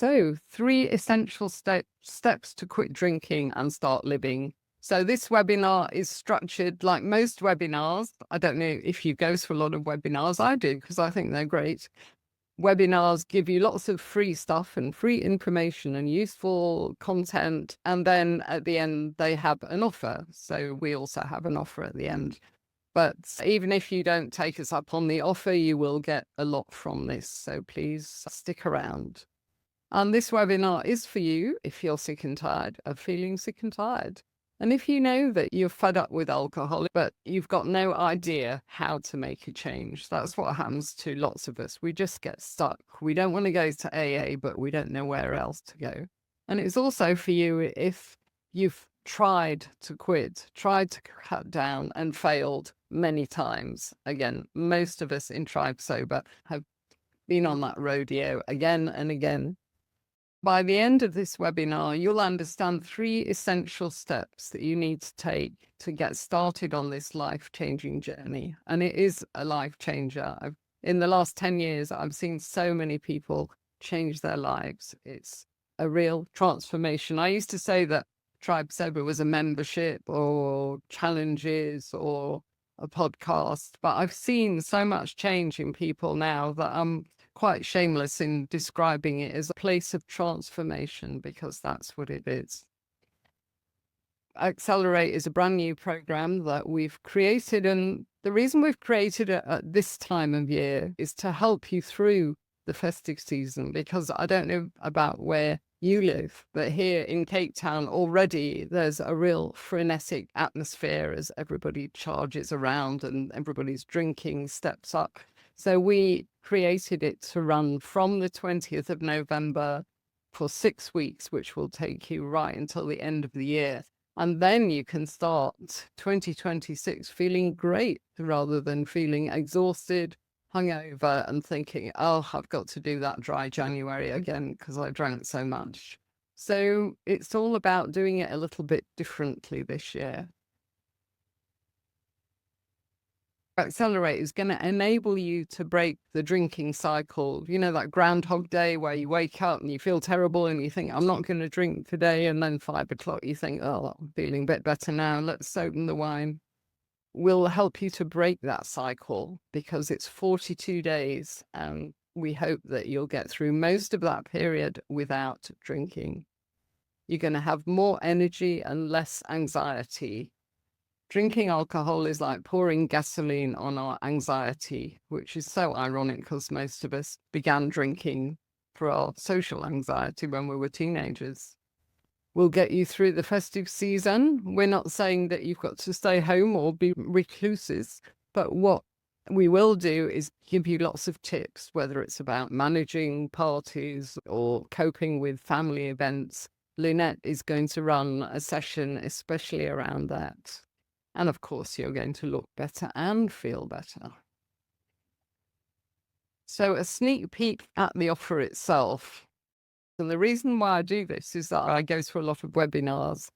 So, three essential steps to quit drinking and start living. So, this webinar is structured like most webinars. I don't know if you go to a lot of webinars. I do because I think they're great. Webinars give you lots of free stuff and free information and useful content. And then at the end, they have an offer. So, we also have an offer at the end. But even if you don't take us up on the offer, you will get a lot from this. So, please stick around. And this webinar is for you if you're sick and tired of feeling sick and tired. And if you know that you're fed up with alcohol, but you've got no idea how to make a change, that's what happens to lots of us. We just get stuck. We don't want to go to AA, but we don't know where else to go. And it's also for you if you've tried to quit, tried to cut down and failed many times. Again, most of us in Tribe Sober have been on that rodeo again and again. By the end of this webinar, you'll understand three essential steps that you need to take to get started on this life-changing journey. And it is a life changer. In the last 10 years, I've seen so many people change their lives. It's a real transformation. I used to say that Tribe Sober was a membership or challenges or a podcast, but I've seen so much change in people now that I'm quite shameless in describing it as a place of transformation because that's what it is. Accelerate is a brand new program that we've created, and the reason we've created it at this time of year is to help you through the festive season, because I don't know about where you live, but here in Cape Town already there's a real frenetic atmosphere as everybody charges around and everybody's drinking steps up. So we created it to run from the 20th of November for 6 weeks, which will take you right until the end of the year. And then you can start 2026 feeling great rather than feeling exhausted, hungover, and thinking, oh, I've got to do that dry January again because I drank so much. So it's all about doing it a little bit differently this year. Accelerate is going to enable you to break the drinking cycle. You know, that Groundhog Day where you wake up and you feel terrible and you think, I'm not going to drink today. And then 5 o'clock, you think, oh, I'm feeling a bit better now. Let's open the wine. Will help you to break that cycle because it's 42 days. And we hope that you'll get through most of that period without drinking. You're going to have more energy and less anxiety. Drinking alcohol is like pouring gasoline on our anxiety, which is so ironic because most of us began drinking for our social anxiety when we were teenagers. We'll get you through the festive season. We're not saying that you've got to stay home or be recluses, but what we will do is give you lots of tips, whether it's about managing parties or coping with family events. Lynette is going to run a session especially around that. And of course, you're going to look better and feel better. So a sneak peek at the offer itself. And the reason why I do this is that I go through a lot of webinars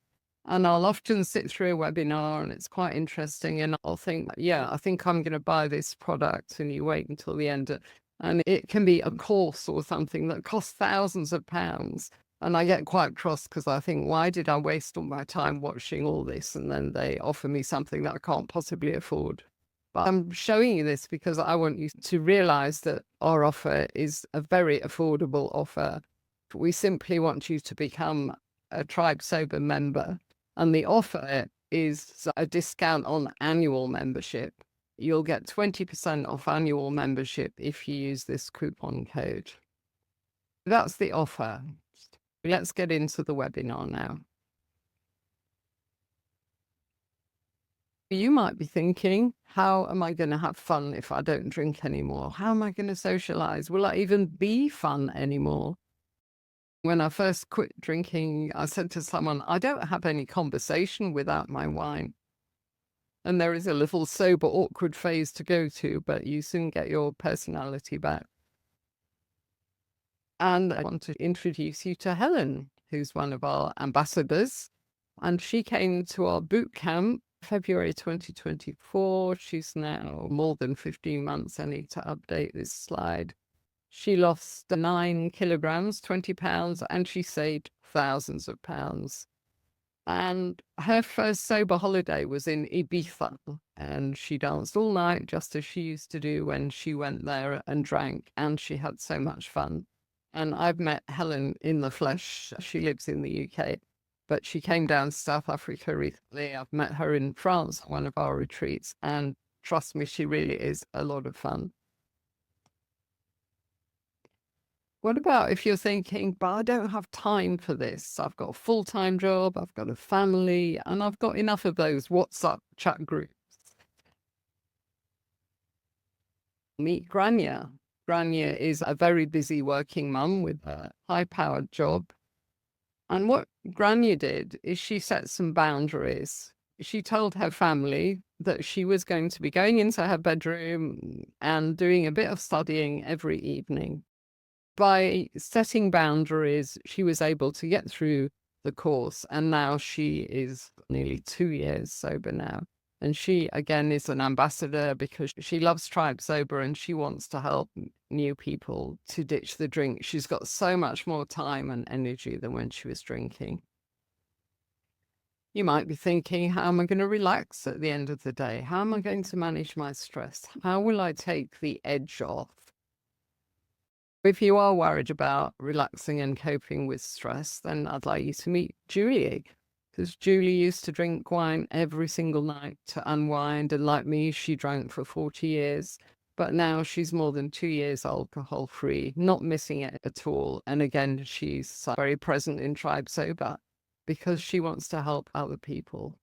and I'll often sit through a webinar and it's quite interesting. And I'll think, yeah, I think I'm going to buy this product. And you wait until the end. And it can be a course or something that costs thousands of pounds. And I get quite cross because I think, why did I waste all my time watching all this? And then they offer me something that I can't possibly afford. But I'm showing you this because I want you to realize that our offer is a very affordable offer. We simply want you to become a Tribe Sober member. And the offer is a discount on annual membership. You'll get 20% off annual membership if you use this coupon code. That's the offer. Let's get into the webinar now. You might be thinking, how am I going to have fun if I don't drink anymore? How am I going to socialize? Will I even be fun anymore? When I first quit drinking, I said to someone, I don't have any conversation without my wine. And there is a little sober, awkward phase to go to, but you soon get your personality back. And I want to introduce you to Helen, who's one of our ambassadors. And she came to our boot camp February 2024. She's now more than 15 months. I need to update this slide. She lost 9 kilograms, 20 pounds, and she saved thousands of pounds. And her first sober holiday was in Ibiza, and she danced all night just as she used to do when she went there and drank, and she had so much fun. And I've met Helen in the flesh. She lives in the UK, but she came down to South Africa recently. I've met her in France at one of our retreats, and trust me, she really is a lot of fun. What about if you're thinking, but I don't have time for this? I've got a full-time job, I've got a family, and I've got enough of those WhatsApp chat groups. Meet Grania. Grania is a very busy working mum with a high-powered job. And what Grania did is she set some boundaries. She told her family that she was going to be going into her bedroom and doing a bit of studying every evening. By setting boundaries, she was able to get through the course, and now she is nearly 2 years sober now. And she, again, is an ambassador because she loves Tribe Sober and she wants to help new people to ditch the drink. She's got so much more time and energy than when she was drinking. You might be thinking, how am I going to relax at the end of the day? How am I going to manage my stress? How will I take the edge off? If you are worried about relaxing and coping with stress, then I'd like you to meet Julie, because Julie used to drink wine every single night to unwind. And like me, she drank for 40 years, but now she's more than 2 years alcohol free, not missing it at all. And again, she's very present in Tribe Sober because she wants to help other people.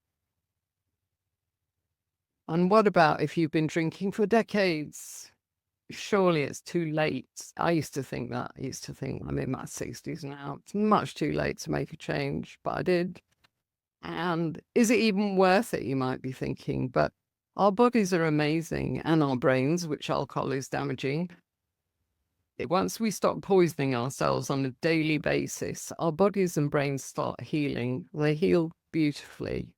And what about if you've been drinking for decades? Surely it's too late. I used to think that. I used to think I'm in my 60s now. It's much too late to make a change, but I did. And is it even worth it, you might be thinking? But our bodies are amazing, and our brains, which alcohol is damaging. Once we stop poisoning ourselves on a daily basis, our bodies and brains start healing. They heal beautifully.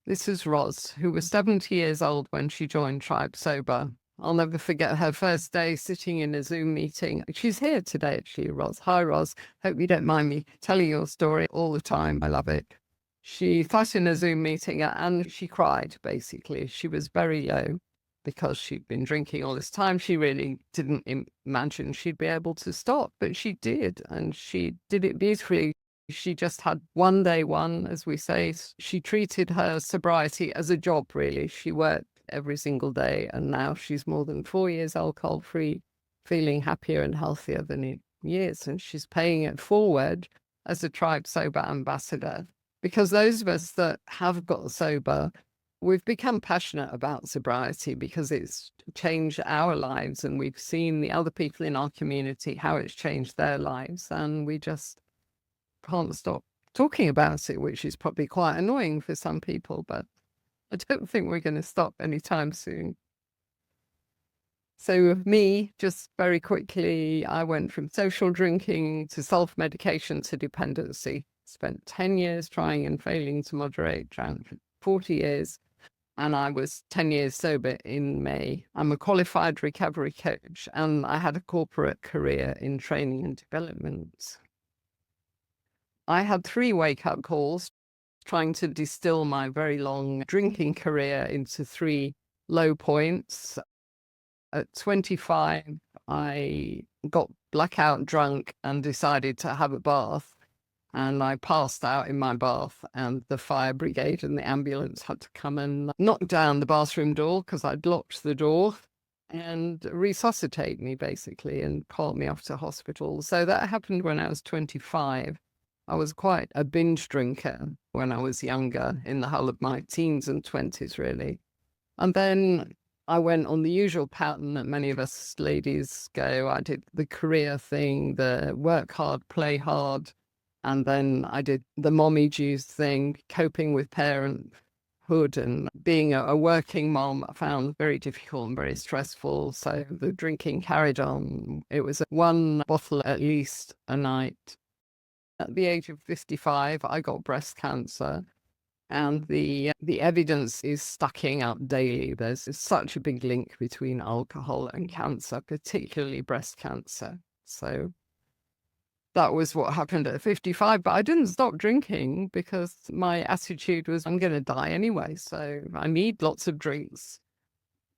This is Roz, who was 70 years old when she joined Tribe Sober. I'll never forget her first day sitting in a Zoom meeting. She's here today, actually, Roz. Hi, Roz. Hope you don't mind me telling your story all the time. I love it. She sat in a Zoom meeting and she cried, basically. She was very low because she'd been drinking all this time. She really didn't imagine she'd be able to stop, but she did, and she did it beautifully. She just had one day one, as we say. She treated her sobriety as a job, really. She worked every single day, and now she's more than 4 years alcohol free, feeling happier and healthier than in years. And she's paying it forward as a Tribe Sober ambassador, because those of us that have got sober, we've become passionate about sobriety because it's changed our lives, and we've seen the other people in our community, how it's changed their lives, and we just can't stop talking about it, which is probably quite annoying for some people, but I don't think we're going to stop anytime soon. So with me, just very quickly, I went from social drinking to self-medication to dependency. Spent 10 years trying and failing to moderate, drank for 40 years, and I was 10 years sober in May. I'm a qualified recovery coach, and I had a corporate career in training and development. I had 3 wake-up calls trying to distill my very long drinking career into 3 low points. At 25, I got blackout drunk and decided to have a bath. And I passed out in my bath, and the fire brigade and the ambulance had to come and knock down the bathroom door because I'd locked the door, and resuscitate me, basically, and cart me off to hospital. So that happened when I was 25. I was quite a binge drinker when I was younger, in the whole of my teens and 20s, really. And then I went on the usual pattern that many of us ladies go. I did the career thing, the work hard, play hard. And then I did the mommy juice thing, coping with parenthood and being a working mom. I found very difficult and very stressful. So the drinking carried on. It was 1 bottle at least a night. At the age of 55, I got breast cancer. And the evidence is stacking up daily. There's such a big link between alcohol and cancer, particularly breast cancer. So that was what happened at 55. But I didn't stop drinking because my attitude was, I'm going to die anyway. So I need lots of drinks.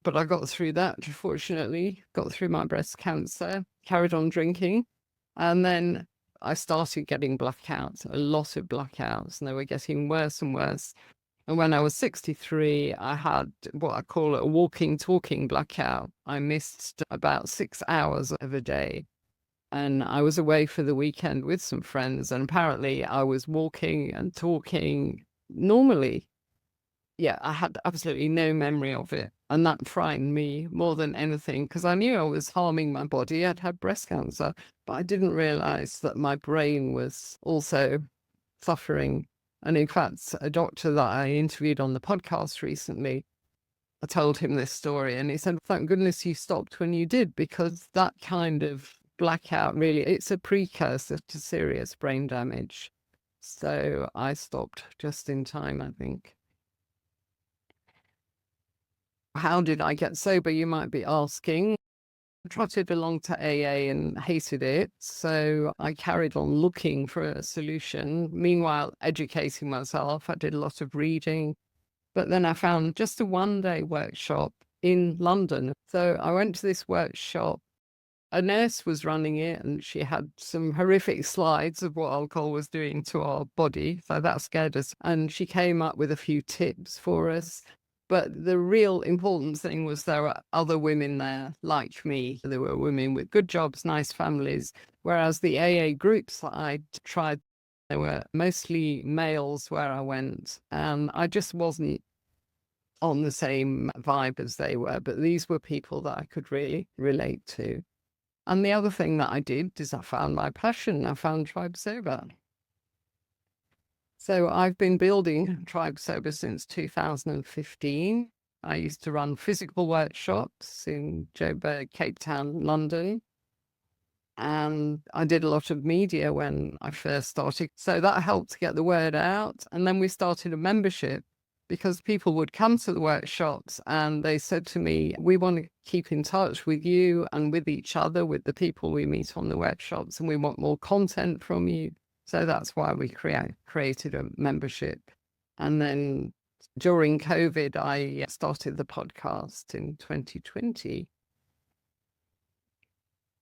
But I got through that, fortunately, got through my breast cancer, carried on drinking. And then I started getting blackouts, a lot of blackouts, and they were getting worse and worse. And when I was 63, I had what I call a walking, talking blackout. I missed about 6 hours of a day. And I was away for the weekend with some friends. And apparently I was walking and talking normally. Yeah, I had absolutely no memory of it. And that frightened me more than anything because I knew I was harming my body. I'd had breast cancer, but I didn't realize that my brain was also suffering. And in fact, a doctor that I interviewed on the podcast recently, I told him this story and he said, thank goodness you stopped when you did, because that kind of blackout really, it's a precursor to serious brain damage. So I stopped just in time, I think. How did I get sober, you might be asking? I trotted along to AA and hated it. So I carried on looking for a solution. Meanwhile, educating myself. I did a lot of reading. But then I found just a one-day workshop in London. So I went to this workshop. A nurse was running it and she had some horrific slides of what alcohol was doing to our body. So that scared us. And she came up with a few tips for us. But the real important thing was there were other women there like me. There were women with good jobs, nice families, whereas the AA groups that I tried, they were mostly males where I went. And I just wasn't on the same vibe as they were. But these were people that I could really relate to. And the other thing that I did is I found my passion. I found Tribe Sober. So I've been building Tribe Sober since 2015. I used to run physical workshops in Joburg, Cape Town, London. And I did a lot of media when I first started. So that helped to get the word out. And then we started a membership because people would come to the workshops and they said to me, we want to keep in touch with you and with each other, with the people we meet on the workshops, and we want more content from you. So that's why we created a membership. And then during COVID, I started the podcast in 2020.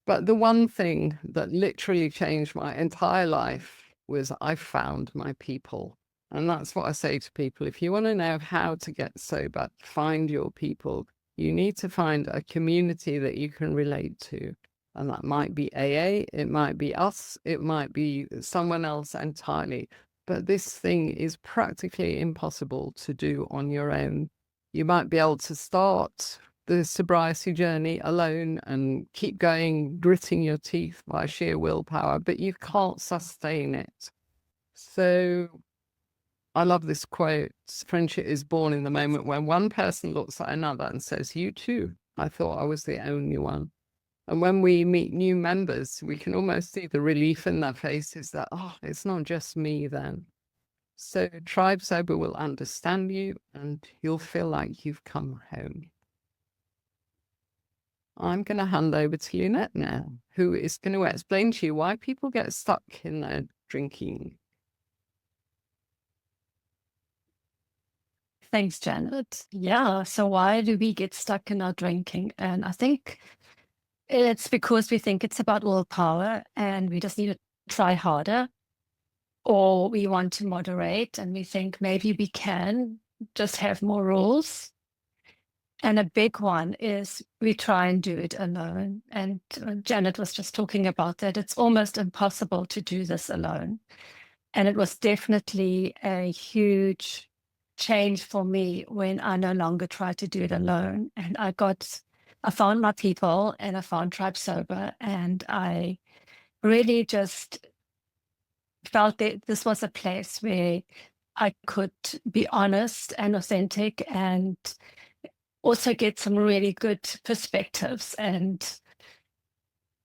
But the one thing that literally changed my entire life was I found my people. And that's what I say to people. If you want to know how to get sober, find your people. You need to find a community that you can relate to. And that might be AA, it might be us, it might be someone else entirely. But this thing is practically impossible to do on your own. You might be able to start the sobriety journey alone and keep going, gritting your teeth by sheer willpower, but you can't sustain it. So I love this quote: friendship is born in the moment when one person looks at another and says, you too. I thought I was the only one. And when we meet new members, we can almost see the relief in their faces that, oh, it's not just me then. So Tribe Sober will understand you and you'll feel like you've come home. I'm going to hand over to Lynette now, who is going to explain to you why people get stuck in their drinking. Thanks, Janet. Yeah, so why do we get stuck in our drinking? And I think it's because we think it's about willpower and we just need to try harder, or we want to moderate and we think maybe we can just have more rules. And a big one is we try and do it alone. And Janet was just talking about that. It's almost impossible to do this alone. And it was definitely a huge change for me when I no longer tried to do it alone. And I found my people and I found Tribe Sober, and I really just felt that this was a place where I could be honest and authentic and also get some really good perspectives. And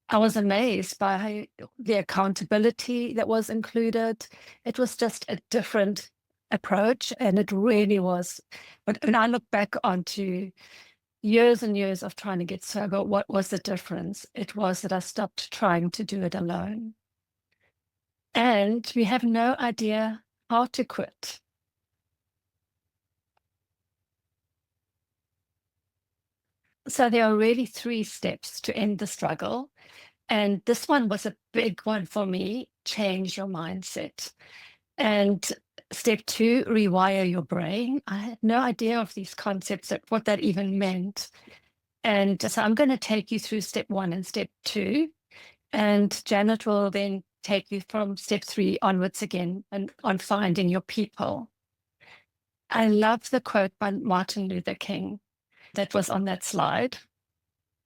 I was amazed by the accountability that was included. It was just a different approach, and it really was. But when I look back onto years and years of trying to get sober, what was the difference? It was that I stopped trying to do it alone. And we have no idea how to quit. So there are really 3 steps to end the struggle. And this one was a big one for me: change your mindset. And step 2, rewire your brain. I had no idea of these concepts, what that even meant. And so I'm going to take you through step 1 and step 2. And Janet will then take you from step 3 onwards again and on finding your people. I love the quote by Martin Luther King that was on that slide.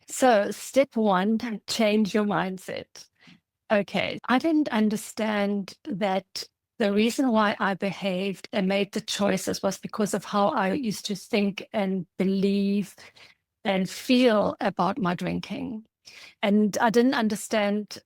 So step 1, change your mindset. Okay, I didn't understand that the reason why I behaved and made the choices was because of how I used to think and believe and feel about my drinking. And I didn't understand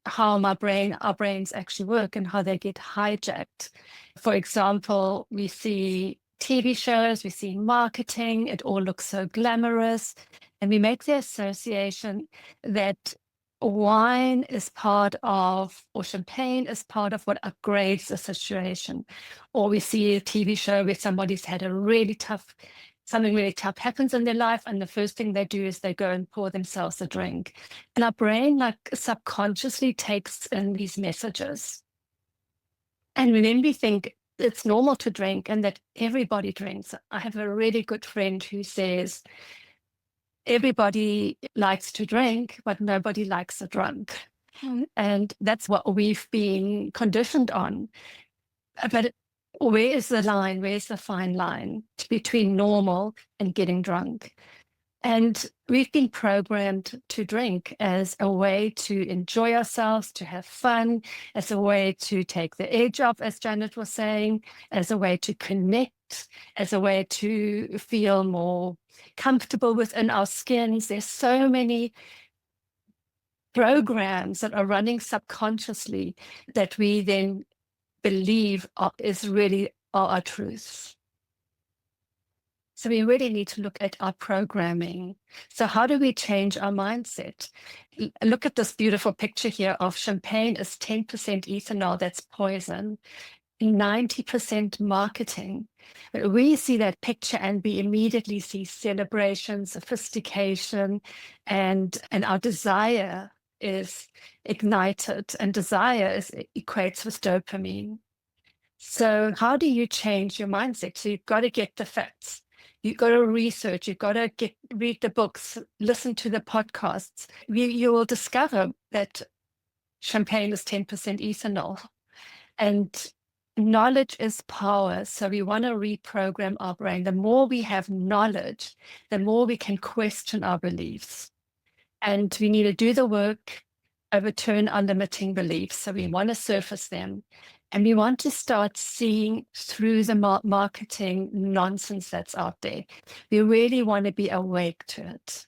how our brains actually work and how they get hijacked. For example, we see TV shows, we see marketing, it all looks so glamorous. And we make the association that wine is part of, or champagne is part of what upgrades the situation. Or we see a TV show where somebody's had something really tough happens in their life, and the first thing they do is they go and pour themselves a drink. And our brain subconsciously takes in these messages. And then we think it's normal to drink and that everybody drinks. I have a really good friend who says, everybody likes to drink, but nobody likes a drunk. And that's what we've been conditioned on. But where is the line? Where's the fine line between normal and getting drunk? And we've been programmed to drink as a way to enjoy ourselves, to have fun, as a way to take the edge off, as Janet was saying, as a way to connect, as a way to feel more comfortable within our skins. There's so many programs that are running subconsciously that we then believe is really our truths. So we really need to look at our programming. So how do we change our mindset? Look at this beautiful picture here of champagne is 10% ethanol, that's poison, 90% marketing. But we see that picture and we immediately see celebration, sophistication, and our desire is ignited, and desire equates with dopamine. So how do you change your mindset? So you've got to get the facts. You've got to research. You've got to read the books, listen to the podcasts. You will discover that champagne is 10% ethanol. And knowledge is power. So we want to reprogram our brain. The more we have knowledge, the more we can question our beliefs. And we need to do the work, overturn our limiting beliefs. So we want to surface them. And we want to start seeing through the marketing nonsense that's out there. We really want to be awake to it.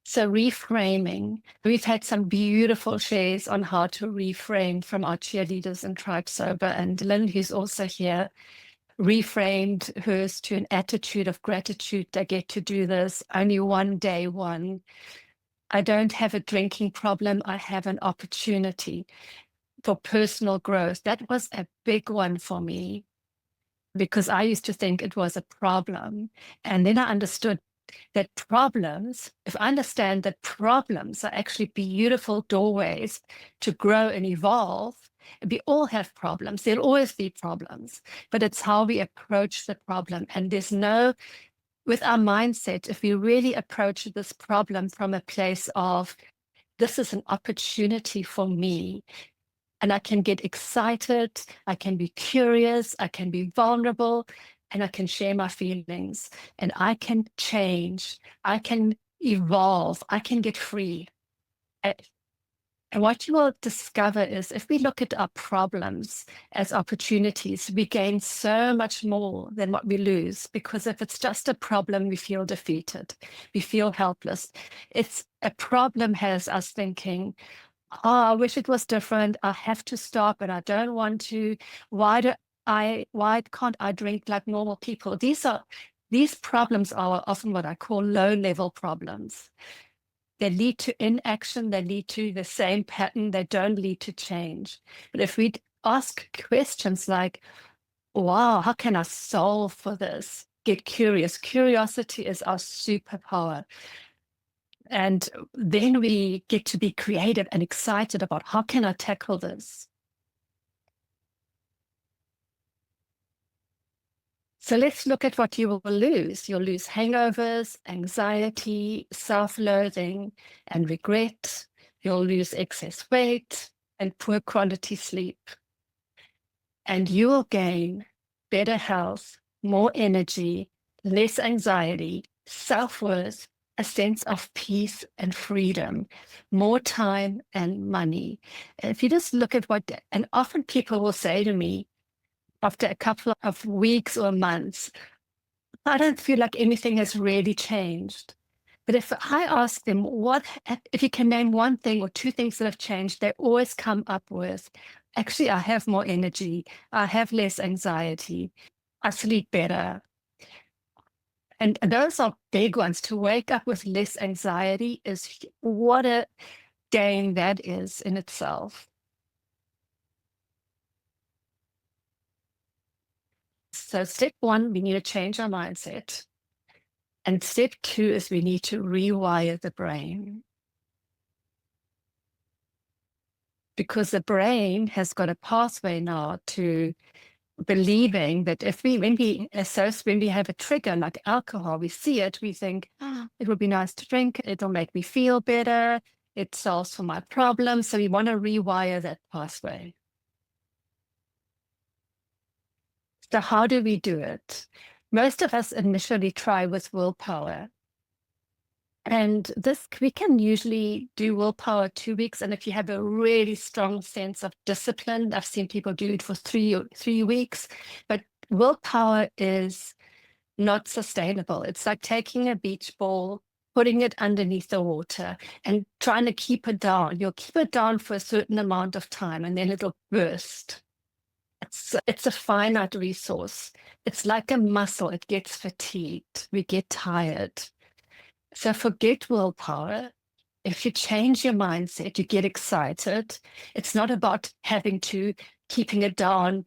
So reframing, we've had some beautiful shares on how to reframe from our cheerleaders in Tribe Sober. And Lynn, who's also here, reframed hers to an attitude of gratitude. I get to do this, only one day, one. I don't have a drinking problem. I have an opportunity for personal growth. That was a big one for me because I used to think it was a problem. And then I understood that problems, if I understand that problems are actually beautiful doorways to grow and evolve, we all have problems. There'll always be problems, but it's how we approach the problem. And there's no, with our mindset, if we really approach this problem from a place of, this is an opportunity for me, and I can get excited, I can be curious, I can be vulnerable, and I can share my feelings, and I can change, I can evolve, I can get free. And what you will discover is if we look at our problems as opportunities, we gain so much more than what we lose. Because if it's just a problem, we feel defeated, we feel helpless. It's a problem has us thinking, Oh, I wish it was different. I have to stop and I don't want to. Why can't I drink like normal people? These problems are often what I call low-level problems. They lead to inaction, they lead to the same pattern, they don't lead to change. But if we ask questions like, wow, how can I solve for this? Get curious. Curiosity is our superpower. And then we get to be creative and excited about how can I tackle this? So let's look at what you will lose. You'll lose hangovers, anxiety, self-loathing, and regret. You'll lose excess weight and poor quality sleep. And you will gain better health, more energy, less anxiety, self-worth, a sense of peace and freedom, more time and money. And if you just look at and often people will say to me after a couple of weeks or months, I don't feel like anything has really changed. But if I ask them, if you can name one thing or two things that have changed, they always come up with, actually, I have more energy. I have less anxiety. I sleep better. And those are big ones. To wake up with less anxiety is what a gain that is in itself. So step one, we need to change our mindset. And step two is we need to rewire the brain. Because the brain has got a pathway now to believing that when we have a trigger like alcohol, we see it, we think, it would be nice to drink, it'll make me feel better, it solves for my problem. So we want to rewire that pathway. So how do we do it? Most of us initially try with willpower. And we can usually do willpower 2 weeks. And if you have a really strong sense of discipline, I've seen people do it for 3 weeks, but willpower is not sustainable. It's like taking a beach ball, putting it underneath the water and trying to keep it down. You'll keep it down for a certain amount of time and then it'll burst. It's a finite resource. It's like a muscle. It gets fatigued. We get tired. So forget willpower. If you change your mindset, you get excited. It's not about keeping it down,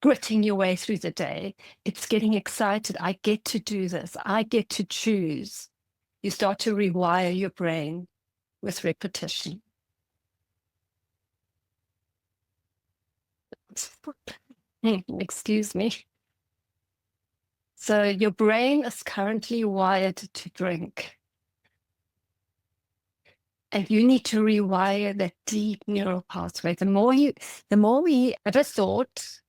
gritting your way through the day. It's getting excited. I get to do this. I get to choose. You start to rewire your brain with repetition. Excuse me. So your brain is currently wired to drink. And you need to rewire that deep neural pathway. The more we have a thought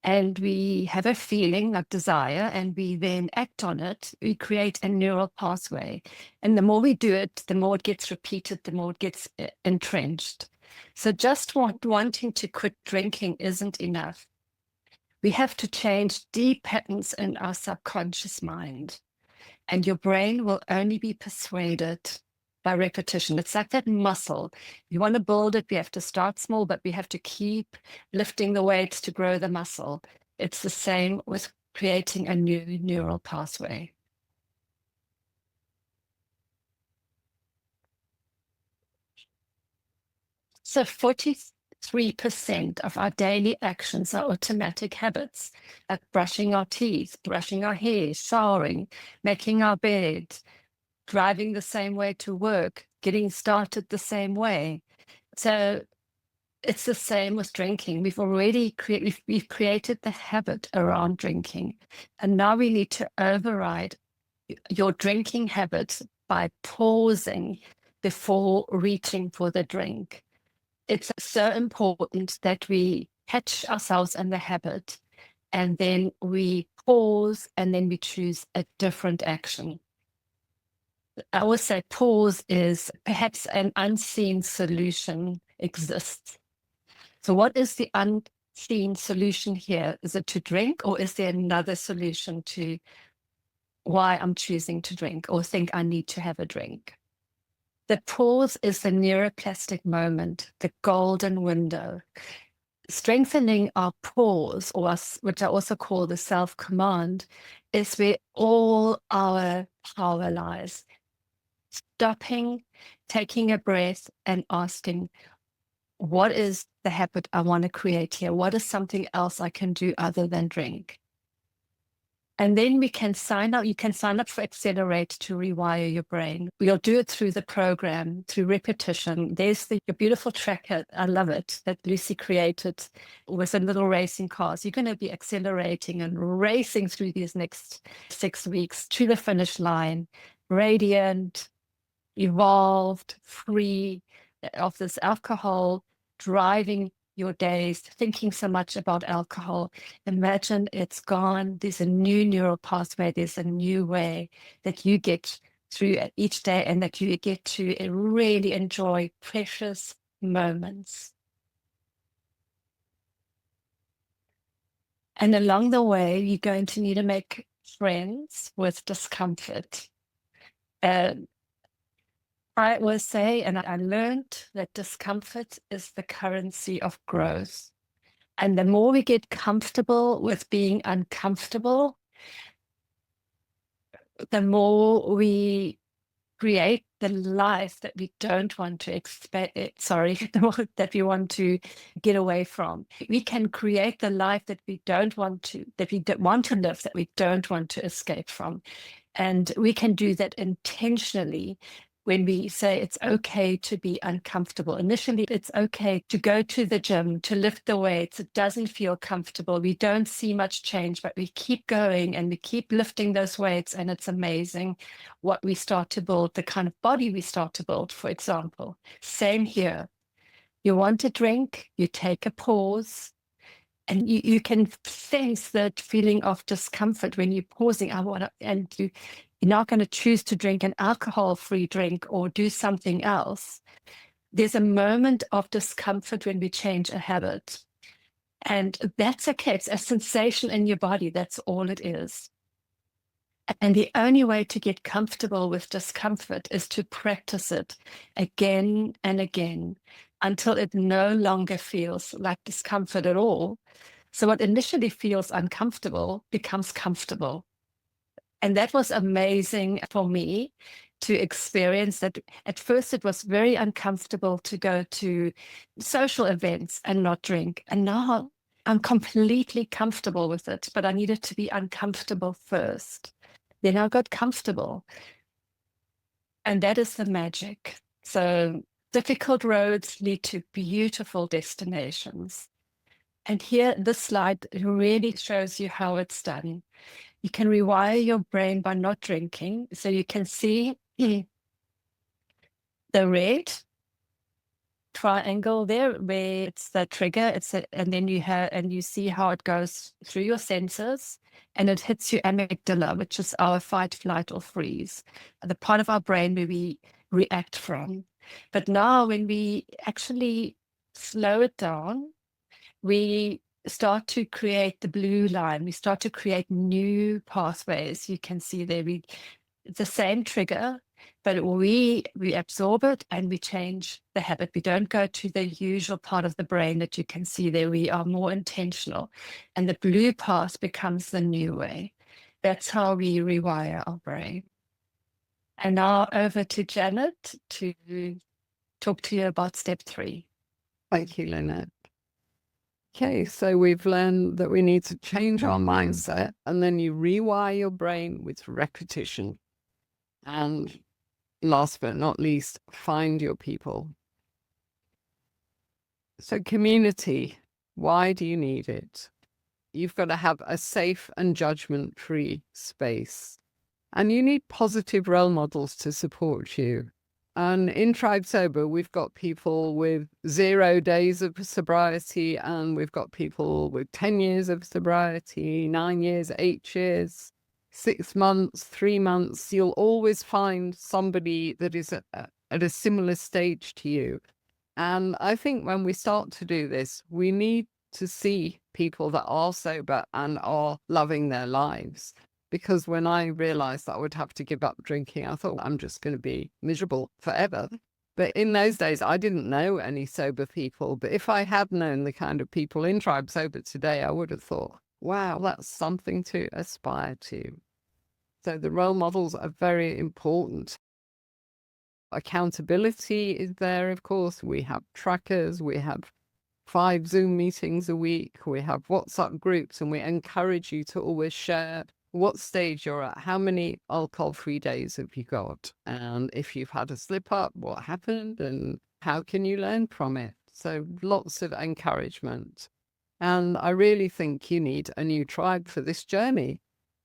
and we have a feeling like desire and we then act on it, we create a neural pathway. And the more we do it, the more it gets repeated, the more it gets entrenched. So just wanting to quit drinking isn't enough. We have to change deep patterns in our subconscious mind. And your brain will only be persuaded by repetition. It's like that muscle. You want to build it, we have to start small, but we have to keep lifting the weights to grow the muscle. It's the same with creating a new neural pathway. So 43% of our daily actions are automatic habits, like brushing our teeth, brushing our hair, showering, making our bed, driving the same way to work, getting started the same way. So it's the same with drinking. We've created the habit around drinking. And now we need to override your drinking habit by pausing before reaching for the drink. It's so important that we catch ourselves in the habit and then we pause and then we choose a different action. I always say pause is perhaps an unseen solution exists. So what is the unseen solution here? Is it to drink, or is there another solution to why I'm choosing to drink or think I need to have a drink? The pause is the neuroplastic moment, the golden window. Strengthening our pause, which I also call the self-command, is where all our power lies. Stopping, taking a breath, and asking, what is the habit I want to create here? What is something else I can do other than drink? And then we can sign up. You can sign up for Accelerate to rewire your brain. We'll do it through the program, through repetition. There's your beautiful tracker. I love it, that Lucy created with a little racing cars. You're going to be accelerating and racing through these next 6 weeks to the finish line, radiant, evolved, free of this alcohol driving your days, thinking so much about alcohol. Imagine it's gone. There's a new neural pathway. There's a new way that you get through each day, and that you get to really enjoy precious moments. And along the way, you're going to need to make friends with discomfort. I will say, and I learned that discomfort is the currency of growth. And the more we get comfortable with being uncomfortable, the more we create the life that we don't want to that we want to get away from. We can create the life that we don't want to live, that we don't want to escape from. And we can do that intentionally when we say it's okay to be uncomfortable. Initially, it's okay to go to the gym, to lift the weights. It doesn't feel comfortable. We don't see much change, but we keep going and we keep lifting those weights. And it's amazing what we start to build, the kind of body we start to build, for example. Same here. You want to drink, you take a pause, and you can sense that feeling of discomfort when you're pausing. You're not going to choose to drink an alcohol-free drink or do something else. There's a moment of discomfort when we change a habit. And that's okay. It's a sensation in your body. That's all it is. And the only way to get comfortable with discomfort is to practice it again and again until it no longer feels like discomfort at all. So what initially feels uncomfortable becomes comfortable. And that was amazing for me to experience that. At first, it was very uncomfortable to go to social events and not drink. And now I'm completely comfortable with it, but I needed to be uncomfortable first. Then I got comfortable. And that is the magic. So difficult roads lead to beautiful destinations. And here, this slide really shows you how it's done. You can rewire your brain by not drinking. So you can see the red triangle there, where it's the trigger. And then you see how it goes through your senses, and it hits your amygdala, which is our fight, flight, or freeze, the part of our brain where we react from. But now, when we actually slow it down, we start to create the blue line. We start to create new pathways. You can see there, it's the same trigger, but we absorb it and we change the habit. We don't go to the usual part of the brain that you can see there. We are more intentional, and the blue path becomes the new way. That's how we rewire our brain. And now over to Janet to talk to you about step 3. Thank you, Lynette. Okay, so we've learned that we need to change our mindset, and then you rewire your brain with repetition. And last but not least, find your people. So community, why do you need it? You've got to have a safe and judgment-free space. And you need positive role models to support you. And in Tribe Sober, we've got people with 0 days of sobriety, and we've got people with 10 years of sobriety, 9 years, 8 years, 6 months, 3 months. You'll always find somebody that is at a similar stage to you. And I think when we start to do this, we need to see people that are sober and are loving their lives, because when I realized that I would have to give up drinking, I thought, I'm just going to be miserable forever. But in those days, I didn't know any sober people. But if I had known the kind of people in Tribe Sober today, I would have thought, wow, that's something to aspire to. So the role models are very important. Accountability is there, of course. We have trackers, we have 5 Zoom meetings a week, we have WhatsApp groups, and we encourage you to always share what stage you're at, how many alcohol-free days have you got, and if you've had a slip up, what happened, and how can you learn from it? So lots of encouragement. And I really think you need a new tribe for this journey,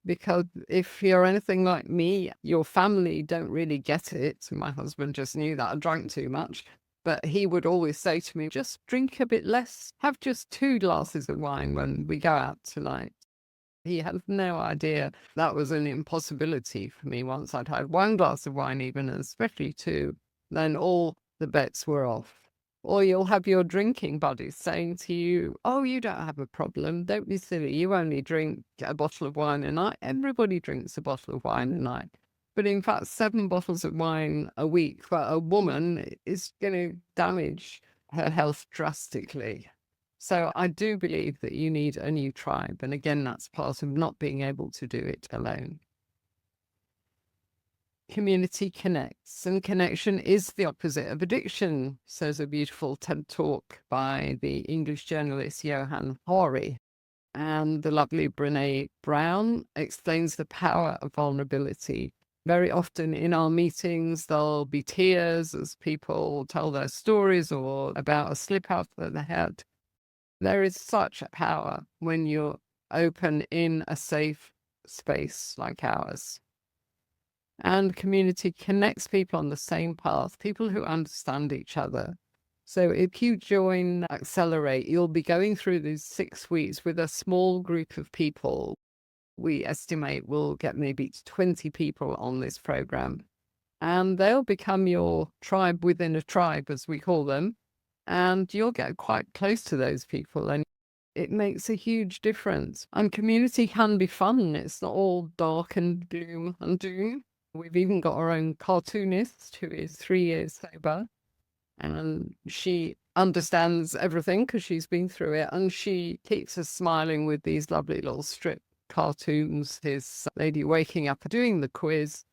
because if you're anything like me, your family don't really get it. My husband just knew that I drank too much. But he would always say to me, just drink a bit less, have just 2 glasses of wine when we go out tonight. He had no idea that was an impossibility for me. Once I'd had 1 glass of wine, even, and especially 2, then all the bets were off. Or you'll have your drinking buddies saying to you, oh, you don't have a problem. Don't be silly. You only drink a bottle of wine a night. Everybody drinks a bottle of wine a night. But in fact, 7 bottles of wine a week for a woman is going to damage her health drastically. So I do believe that you need a new tribe. And again, that's part of not being able to do it alone. Community connects, and connection is the opposite of addiction, says a beautiful TED talk by the English journalist Johann Hari. And the lovely Brene Brown explains the power of vulnerability. Very often in our meetings, there'll be tears as people tell their stories or about a slip up that they had. There is such a power when you're open in a safe space like ours. And community connects people on the same path, people who understand each other. So if you join Accelerate, you'll be going through these 6 weeks with a small group of people. We estimate we'll get maybe 20 people on this program, and they'll become your tribe within a tribe, as we call them. And you'll get quite close to those people, and it makes a huge difference. And community can be fun. It's not all dark and gloom and doom. We've even got our own cartoonist who is 3 years sober, and she understands everything because she's been through it, and she keeps us smiling with these lovely little strip cartoons. His lady waking up doing the quiz,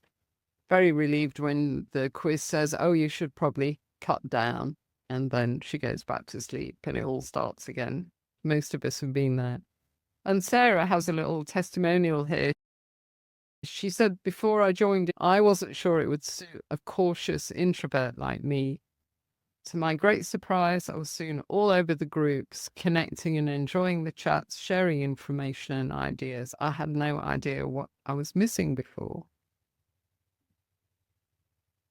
very relieved when the quiz says, oh, you should probably cut down. And then she goes back to sleep and it all starts again. Most of us have been there. And Sarah has a little testimonial here. She said, before I joined, I wasn't sure it would suit a cautious introvert like me. To my great surprise, I was soon all over the groups, connecting and enjoying the chats, sharing information and ideas. I had no idea what I was missing before.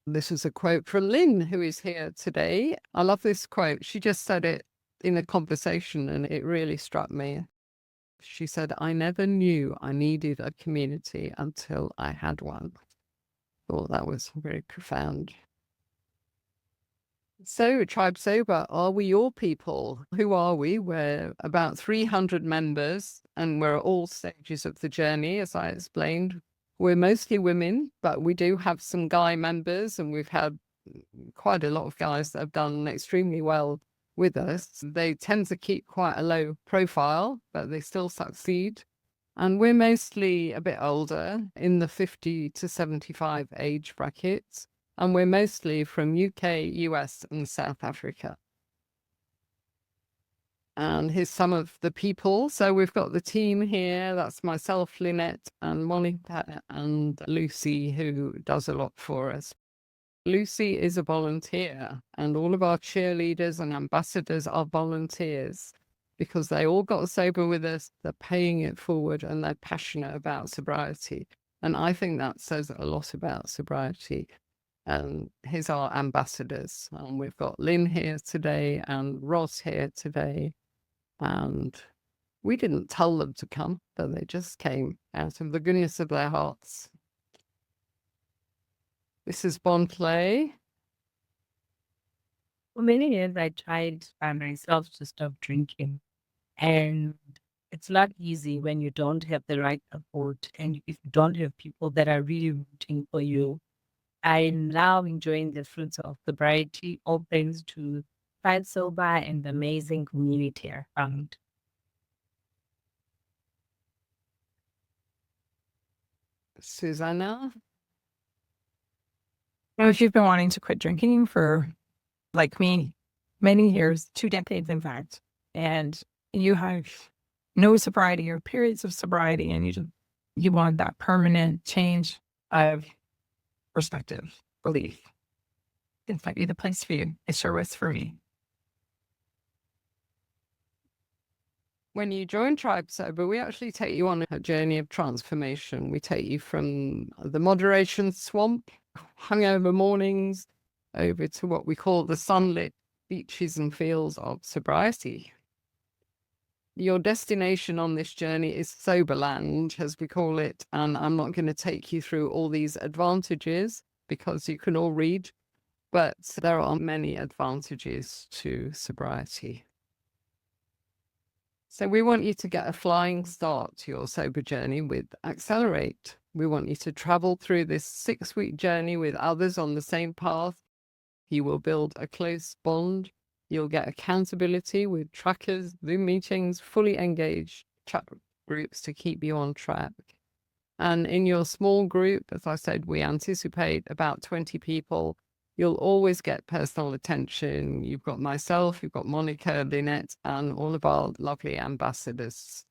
This is a quote from Lynn, who is here today. I love this quote. She just said it in a conversation and it really struck me. She said, I never knew I needed a community until I had one. I thought that was very profound. So, Tribe Sober, are we your people? Who are we? We're about 300 members, and we're at all stages of the journey, as I explained. We're mostly women, but we do have some guy members, and we've had quite a lot of guys that have done extremely well with us. They tend to keep quite a low profile, but they still succeed. And we're mostly a bit older, in the 50 to 75 age brackets. And we're mostly from UK, US, and South Africa. And here's some of the people. So we've got the team here. That's myself, Lynette, and Monica, and Lucy, who does a lot for us. Lucy is a volunteer, and all of our cheerleaders and ambassadors are volunteers because they all got sober with us. They're paying it forward and they're passionate about sobriety. And I think that says a lot about sobriety. And here's our ambassadors. And we've got Lynn here today and Ross here today. And we didn't tell them to come, but they just came out of the goodness of their hearts. This is Bon Clay. For many years, I tried by myself to stop drinking. And it's not easy when you don't have the right support and if you don't have people that are really rooting for you. I'm now enjoying the fruits of sobriety, all thanks to Fight Sober and the amazing community I found. Susanna? Now, if you've been wanting to quit drinking for, like me, many years, 2 decades, in fact, and you have no sobriety or periods of sobriety, and you want that permanent change of perspective, belief, this might be the place for you. It sure was for me. When you join Tribe Sober, we actually take you on a journey of transformation. We take you from the moderation swamp, hungover mornings, over to what we call the sunlit beaches and fields of sobriety. Your destination on this journey is Soberland, as we call it, and I'm not going to take you through all these advantages because you can all read, but there are many advantages to sobriety. So we want you to get a flying start to your sober journey with Accelerate. We want you to travel through this 6-week journey with others on the same path. You will build a close bond. You'll get accountability with trackers, Zoom meetings, fully engaged chat groups to keep you on track. And in your small group, as I said, we anticipate about 20 people. You'll always get personal attention. You've got myself, you've got Monica, Lynette, and all of our lovely ambassadors.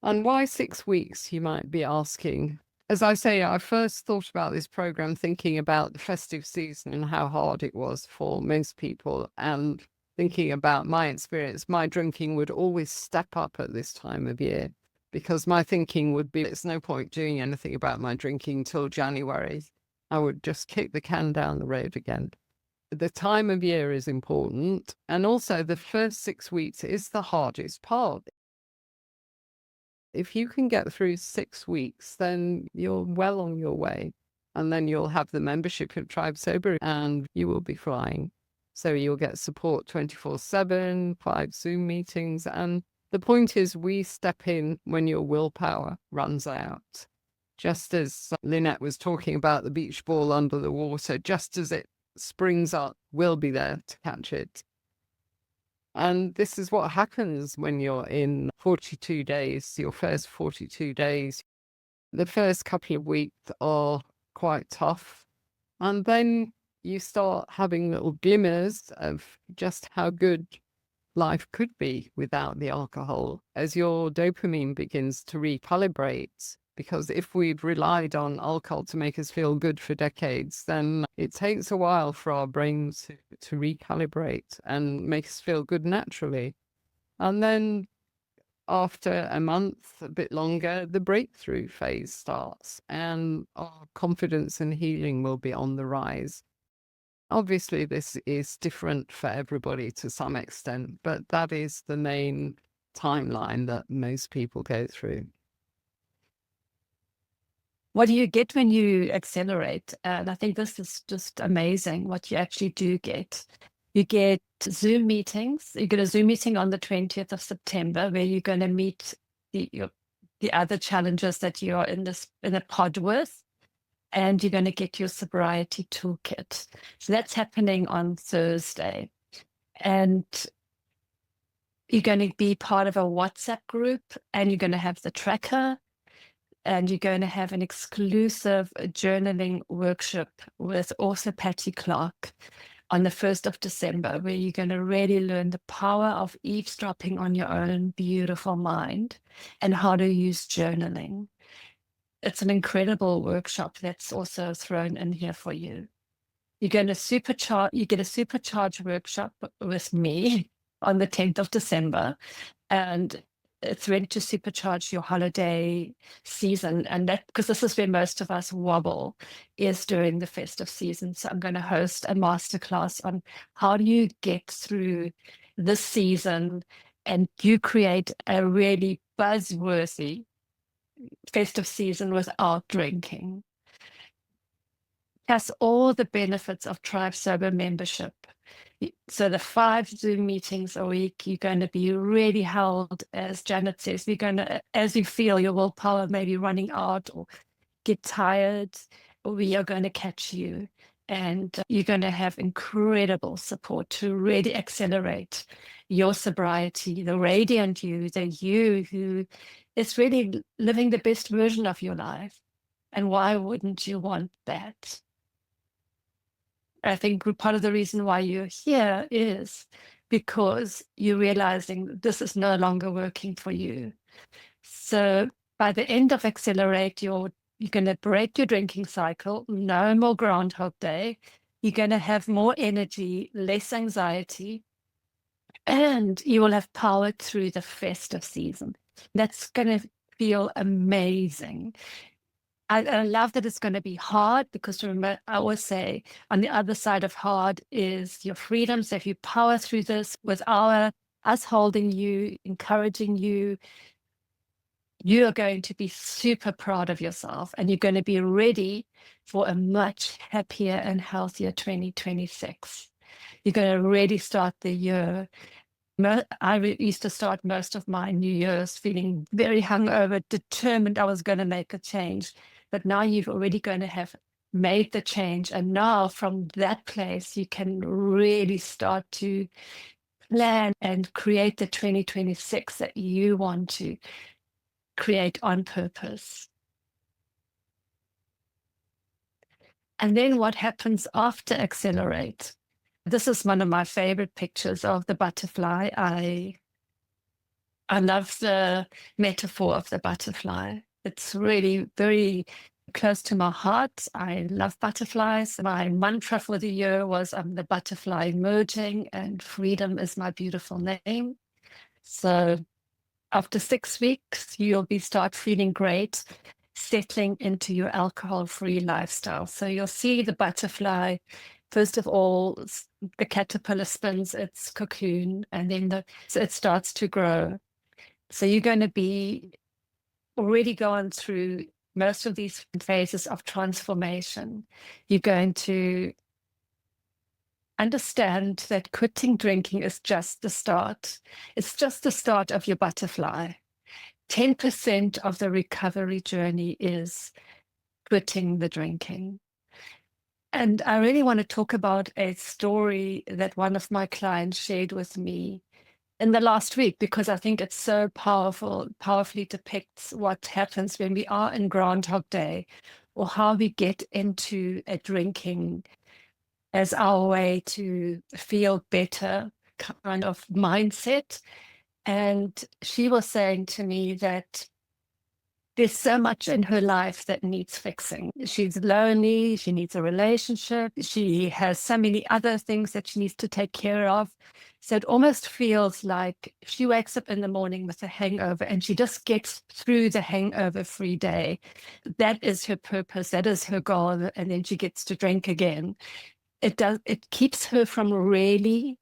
And why 6 weeks, you might be asking? As I say, I first thought about this program thinking about the festive season and how hard it was for most people. And thinking about my experience, my drinking would always step up at this time of year because my thinking would be, it's no point doing anything about my drinking till January. I would just kick the can down the road again. The time of year is important. And also the first 6 weeks is the hardest part. If you can get through 6 weeks, then you're well on your way. And then you'll have the membership of Tribe Sober and you will be flying. So you'll get support 24/7, 5 Zoom meetings. And the point is we step in when your willpower runs out. Just as Lynette was talking about the beach ball under the water, just as it springs up, we'll be there to catch it. And this is what happens when you're in 42 days, your first 42 days. The first couple of weeks are quite tough. And then you start having little glimmers of just how good life could be without the alcohol as your dopamine begins to recalibrate. Because if we've relied on alcohol to make us feel good for decades, then it takes a while for our brains to recalibrate and make us feel good naturally. And then after a month, a bit longer, the breakthrough phase starts and our confidence and healing will be on the rise. Obviously, this is different for everybody to some extent, but that is the main timeline that most people go through. What do you get when you accelerate? And I think this is just amazing what you actually do get. You get Zoom meetings. You get a Zoom meeting on the 20th of September where you're going to meet the other challenges that you are in a pod with, and you're going to get your sobriety toolkit. So that's happening on Thursday. And you're going to be part of a WhatsApp group, and you're going to have the tracker, and you're going to have an exclusive journaling workshop with author Patty Clark on the 1st of December, where you're going to really learn the power of eavesdropping on your own beautiful mind and how to use journaling. It's an incredible workshop that's also thrown in here for you. You get a supercharge workshop with me on the 10th of December, and it's ready to supercharge your holiday season. And that, because this is where most of us wobble, is during the festive season. So I'm going to host a masterclass on how do you get through this season and you create a really buzzworthy festive season without drinking. has all the benefits of Tribe Sober membership. So the 5 Zoom meetings a week, you're going to be really held, as Janet says, you're going to, as you feel your willpower maybe running out or get tired, we are going to catch you. And you're going to have incredible support to really accelerate your sobriety, the radiant you, the you who is really living the best version of your life. And why wouldn't you want that? I think part of the reason why you're here is because you're realizing that this is no longer working for you. So by the end of Accelerate, you're going to break your drinking cycle, no more Groundhog Day. You're going to have more energy, less anxiety, and you will have powered through the festive season. That's going to feel amazing. I love that it's going to be hard, because remember, I always say on the other side of hard is your freedom. So if you power through this with us holding you, encouraging you, you are going to be super proud of yourself, and you're going to be ready for a much happier and healthier 2026. You're going to really start the year. I used to start most of my New Year's feeling very hungover, determined I was going to make a change. But now you've already going to have made the change. And now from that place, you can really start to plan and create the 2026 that you want to create on purpose. And then what happens after Accelerate? This is one of my favorite pictures of the butterfly. I love the metaphor of the butterfly. It's really very close to my heart. I love butterflies. My mantra for the year was I'm the butterfly emerging, and freedom is my beautiful name. So after 6 weeks, you'll start feeling great, settling into your alcohol-free lifestyle. So you'll see the butterfly. First of all, the caterpillar spins its cocoon, and then so it starts to grow. So you're going to be already gone through most of these phases of transformation. You're going to understand that quitting drinking is just the start. It's just the start of your butterfly. 10% of the recovery journey is quitting the drinking. And I really want to talk about a story that one of my clients shared with me in the last week, because I think it's so powerfully depicts what happens when we are in Groundhog Day, or how we get into a drinking as our way to feel better kind of mindset. And she was saying to me that there's so much in her life that needs fixing. She's lonely, she needs a relationship, she has so many other things that she needs to take care of. So it almost feels like she wakes up in the morning with a hangover, and she just gets through the hangover-free day. That is her purpose, that is her goal, and then she gets to drink again. It keeps her from really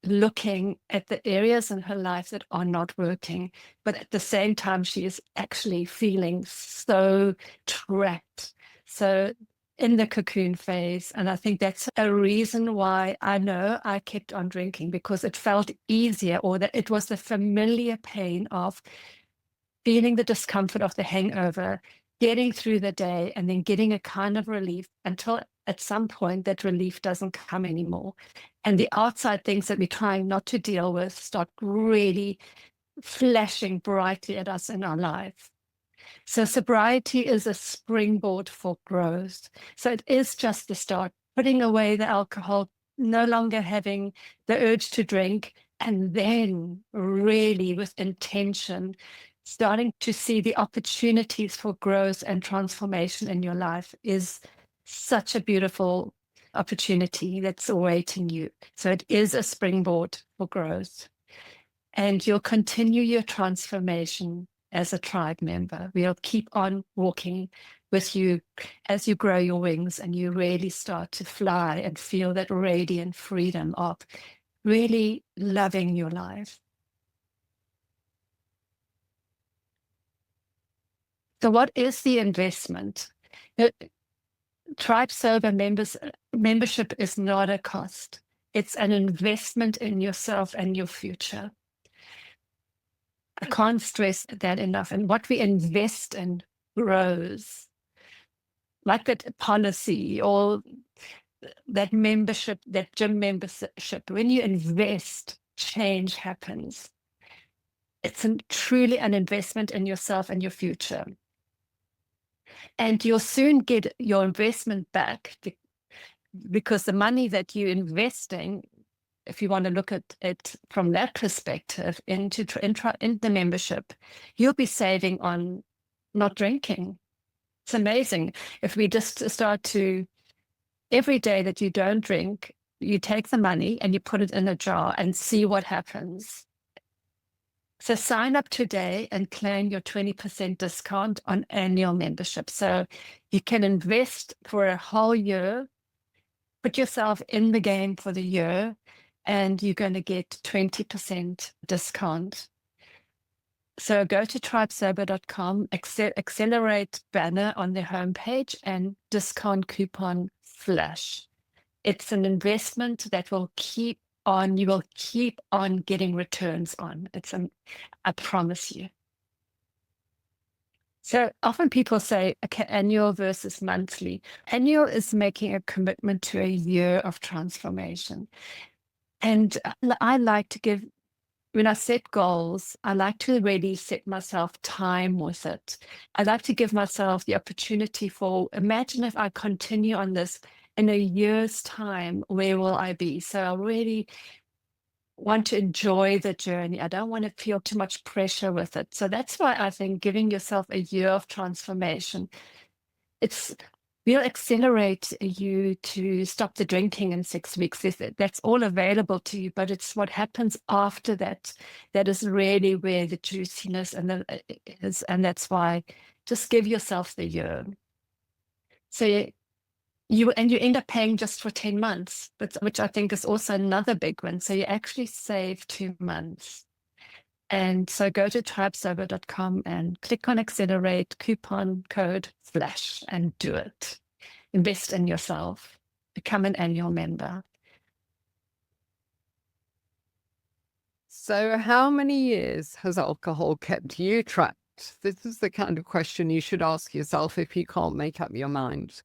looking at the areas in her life that are not working, but at the same time, she is actually feeling so trapped. So in the cocoon phase. And I think that's a reason why I know I kept on drinking, because it felt easier, or that it was the familiar pain of feeling the discomfort of the hangover, getting through the day, and then getting a kind of relief until at some point that relief doesn't come anymore. And the outside things that we're trying not to deal with start really flashing brightly at us in our life. So sobriety is a springboard for growth. So it is just the start, putting away the alcohol, no longer having the urge to drink, and then really with intention, starting to see the opportunities for growth and transformation in your life is such a beautiful opportunity that's awaiting you. So it is a springboard for growth. And you'll continue your transformation as a tribe member. We'll keep on walking with you as you grow your wings and you really start to fly and feel that radiant freedom of really loving your life. So what is the investment? Tribe Sober membership is not a cost. It's an investment in yourself and your future. I can't stress that enough. And what we invest in grows. Like that policy or that membership, that gym membership, when you invest, change happens. It's truly an investment in yourself and your future. And you'll soon get your investment back because the money that you're investing, if you want to look at it from that perspective, into in the membership, you'll be saving on not drinking. It's amazing. If we just start to, every day that you don't drink, you take the money and you put it in a jar and see what happens. So sign up today and claim your 20% discount on annual membership. So you can invest for a whole year, put yourself in the game for the year, and you're going to get 20% discount. So go to tribesober.com, accelerate banner on the homepage, and discount coupon FLASH. It's an investment that will keep on, you will keep on getting returns on. I promise you. So often people say, okay, annual versus monthly. Annual is making a commitment to a year of transformation. And I like to give, when I set goals, I like to really set myself time with it. I like to give myself the opportunity for, imagine if I continue on this in a year's time, where will I be? So I really want to enjoy the journey. I don't want to feel too much pressure with it. So that's why I think giving yourself a year of transformation, will accelerate you to stop the drinking in 6 weeks. That's all available to you, but it's what happens after that that is really where the juiciness is, and that's why just give yourself the year. So you end up paying just for 10 months, which I think is also another big one. So you actually save 2 months. And so go to tribesober.com and click on accelerate, coupon code FLASH, and do it. Invest in yourself. Become an annual member. So how many years has alcohol kept you trapped? This is the kind of question you should ask yourself if you can't make up your mind.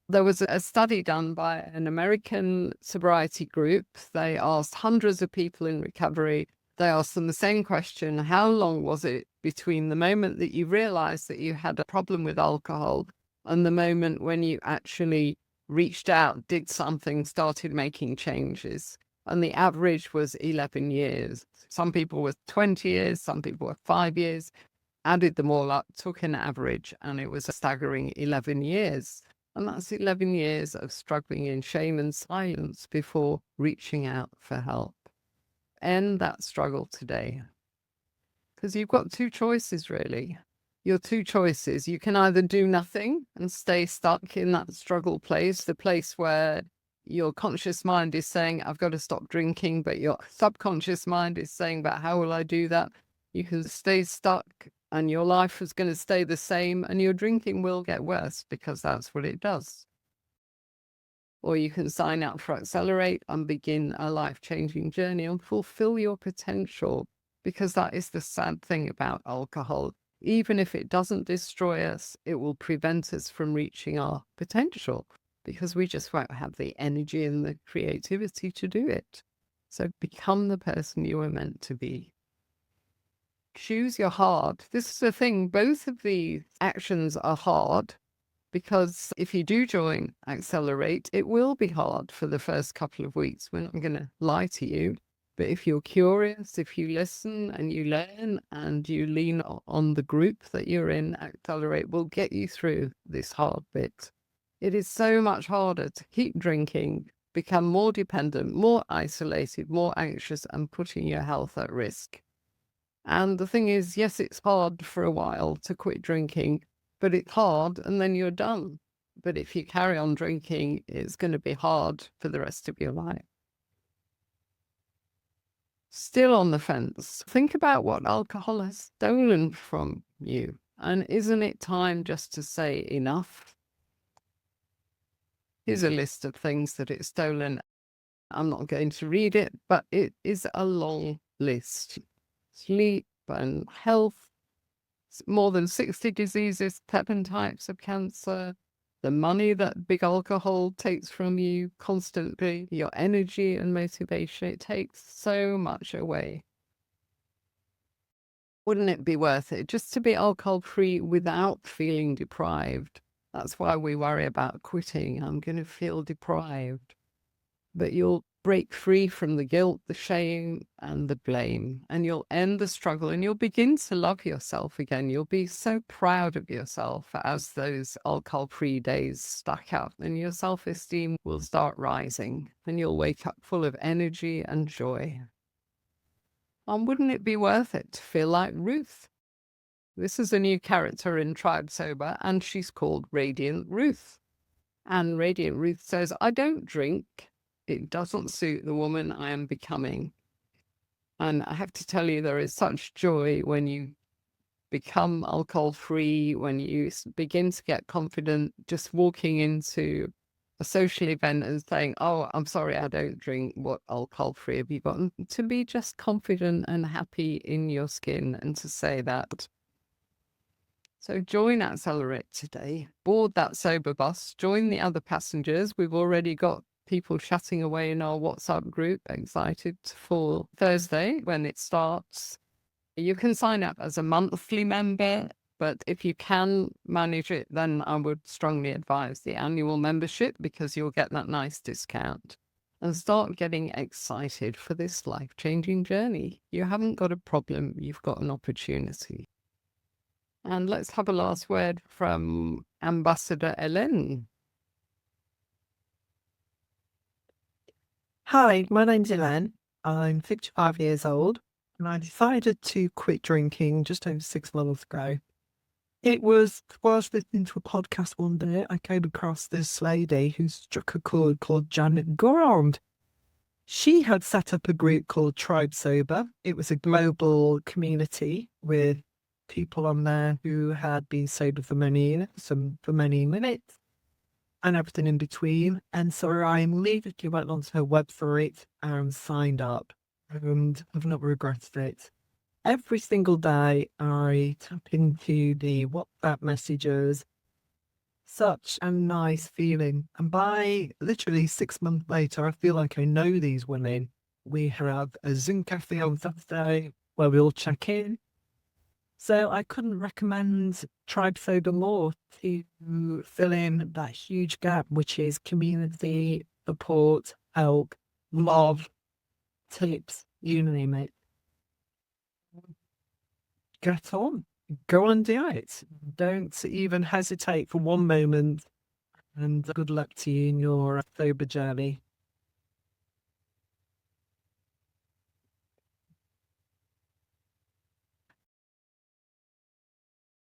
There was a study done by an American sobriety group. They asked hundreds of people in recovery. They asked them the same question: how long was it between the moment that you realized that you had a problem with alcohol and the moment when you actually reached out, did something, started making changes? And the average was 11 years. Some people were 20 years, some people were 5 years. Added them all up, took an average, and it was a staggering 11 years. And that's 11 years of struggling in shame and silence before reaching out for help. End that struggle today. Because you've got two choices, really. Your two choices. You can either do nothing and stay stuck in that struggle place, the place where your conscious mind is saying, I've got to stop drinking, but your subconscious mind is saying, but how will I do that? You can stay stuck and your life is going to stay the same and your drinking will get worse because that's what it does. Or you can sign up for Accelerate and begin a life-changing journey and fulfill your potential, because that is the sad thing about alcohol. Even if it doesn't destroy us, it will prevent us from reaching our potential because we just won't have the energy and the creativity to do it. So become the person you were meant to be. Choose your heart. This is the thing. Both of these actions are hard, because if you do join Accelerate, it will be hard for the first couple of weeks. We're not going to lie to you. But if you're curious, if you listen and you learn and you lean on the group that you're in, Accelerate will get you through this hard bit. It is so much harder to keep drinking, become more dependent, more isolated, more anxious, and putting your health at risk. And the thing is, yes, it's hard for a while to quit drinking, but it's hard and then you're done. But if you carry on drinking, it's going to be hard for the rest of your life. Still on the fence, think about what alcohol has stolen from you. And isn't it time just to say enough? Here's a list of things that it's stolen. I'm not going to read it, but it is a long list. Sleep and health, more than 60 diseases, 7 types of cancer, the money that big alcohol takes from you constantly, your energy and motivation. It takes so much away. Wouldn't it be worth it just to be alcohol free without feeling deprived? That's why we worry about quitting. I'm going to feel deprived. But you'll break free from the guilt, the shame, and the blame, and you'll end the struggle and you'll begin to love yourself again. You'll be so proud of yourself as those alcohol-free days stack up, and your self-esteem will start rising, and you'll wake up full of energy and joy. And wouldn't it be worth it to feel like Ruth? This is a new character in Tribe Sober, and she's called Radiant Ruth. And Radiant Ruth says, I don't drink. It doesn't suit the woman I am becoming. And I have to tell you, there is such joy when you become alcohol-free, when you begin to get confident, just walking into a social event and saying, oh, I'm sorry, I don't drink. What alcohol-free have you got? And to be just confident and happy in your skin and to say that. So join Accelerate today, board that sober bus, join the other passengers. We've already got people chatting away in our WhatsApp group, excited for Thursday when it starts. You can sign up as a monthly member, but if you can manage it, then I would strongly advise the annual membership because you'll get that nice discount and start getting excited for this life-changing journey. You haven't got a problem, you've got an opportunity. And let's have a last word from Ambassador Ellen. Hi, my name's Elaine. I'm 55 years old and I decided to quit drinking just over 6 months ago. It was whilst listening to a podcast one day, I came across this lady who struck a chord called Janet Gourand. She had set up a group called Tribe Sober. It was a global community with people on there who had been sober for many years, some for many minutes, and everything in between. And so I immediately went onto her website and signed up, and I've not regretted it. Every single day I tap into the WhatsApp messages. Such a nice feeling. And by literally 6 months later, I feel like I know these women. We have a Zoom cafe on Saturday where we all check in. So I couldn't recommend Tribe Sober more to fill in that huge gap, which is community, support, help, love, tips, you name it. Get on, go and do it. Don't even hesitate for one moment, and good luck to you in your sober journey.